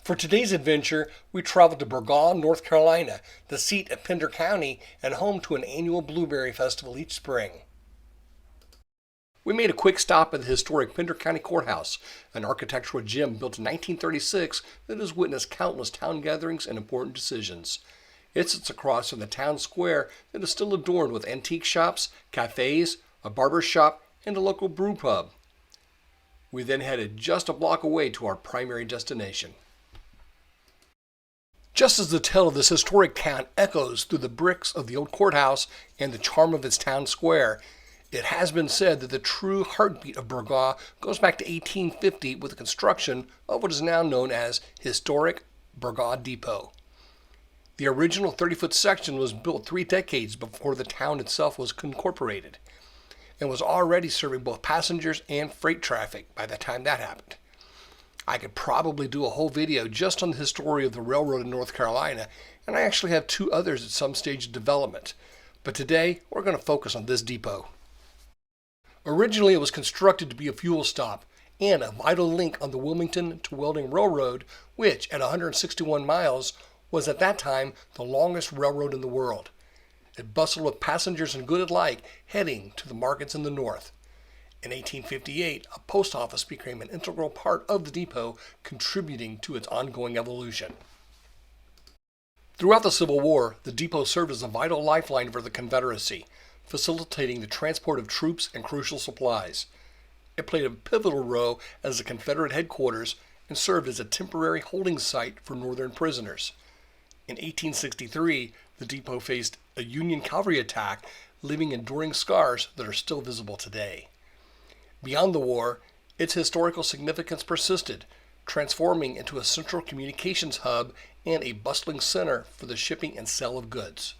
For today's adventure, we traveled to Burgaw, North Carolina, the seat of Pender County and home to an annual blueberry festival each spring. We made a quick stop at the historic Pender County Courthouse, an architectural gem built in 1936 that has witnessed countless town gatherings and important decisions. It sits across from the town square that is still adorned with antique shops, cafes, a barber shop, and a local brew pub. We then headed just a block away to our primary destination. Just as the tale of this historic town echoes through the bricks of the old courthouse and the charm of its town square, it has been said that the true heartbeat of Burgaw goes back to 1850 with the construction of what is now known as historic Burgaw Depot. The original 30-foot section was built 3 decades before the town itself was incorporated and was already serving both passengers and freight traffic by the time that happened. I could probably do a whole video just on the history of the railroad in North Carolina, and I actually have 2 others at some stage of development. But today, we're going to focus on this depot. Originally, it was constructed to be a fuel stop and a vital link on the Wilmington to Welding Railroad, which, at 161 miles, was at that time the longest railroad in the world. It bustled with passengers and goods alike heading to the markets in the north. In 1858, a post office became an integral part of the depot, contributing to its ongoing evolution. Throughout the Civil War, the depot served as a vital lifeline for the Confederacy, facilitating the transport of troops and crucial supplies. It played a pivotal role as the Confederate headquarters and served as a temporary holding site for Northern prisoners. In 1863, the depot faced a Union cavalry attack, leaving enduring scars that are still visible today. Beyond the war, its historical significance persisted, transforming into a central communications hub and a bustling center for the shipping and sale of goods.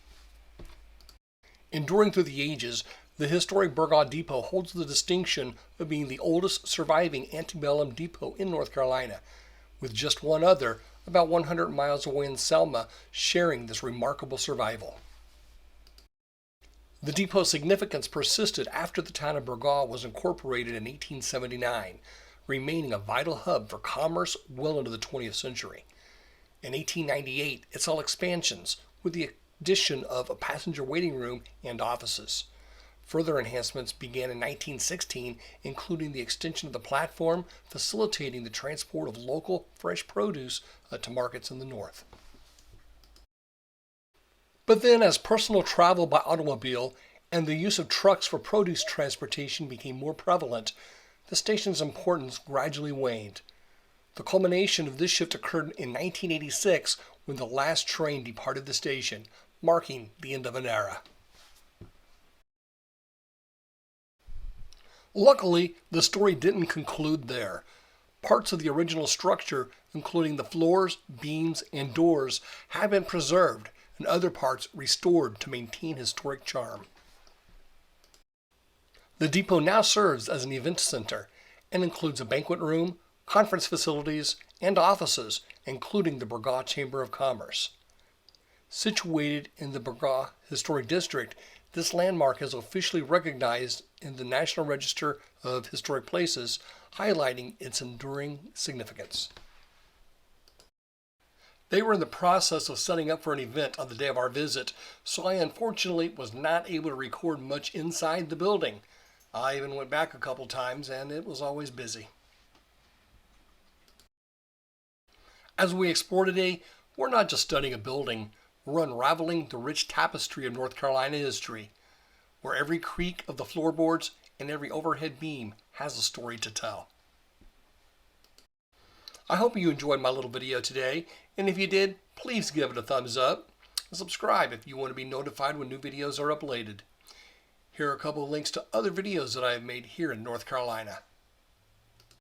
Enduring through the ages, the historic Burgaw Depot holds the distinction of being the oldest surviving antebellum depot in North Carolina, with just one other about 100 miles away in Selma sharing this remarkable survival. The depot's significance persisted after the town of Burgaw was incorporated in 1879, remaining a vital hub for commerce well into the 20th century. In 1898, it saw expansions with the addition of a passenger waiting room and offices. Further enhancements began in 1916, including the extension of the platform, facilitating the transport of local fresh produce to markets in the north. But then, as personal travel by automobile and the use of trucks for produce transportation became more prevalent, the station's importance gradually waned. The culmination of this shift occurred in 1986 when the last train departed the station, marking the end of an era. Luckily, the story didn't conclude there. Parts of the original structure, including the floors, beams, and doors, have been preserved, and other parts restored to maintain historic charm. The depot now serves as an event center and includes a banquet room, conference facilities, and offices, including the Burgaw Chamber of Commerce. Situated in the Burgaw Historic District, this landmark is officially recognized in the National Register of Historic Places, highlighting its enduring significance. They were in the process of setting up for an event on the day of our visit, so I unfortunately was not able to record much inside the building. I even went back a couple times and it was always busy. As we explore today, we're not just studying a building, we're unraveling the rich tapestry of North Carolina history, where every creak of the floorboards and every overhead beam has a story to tell. I hope you enjoyed my little video today, and if you did, please give it a thumbs up and subscribe if you want to be notified when new videos are uploaded. Here are a couple of links to other videos that I have made here in North Carolina.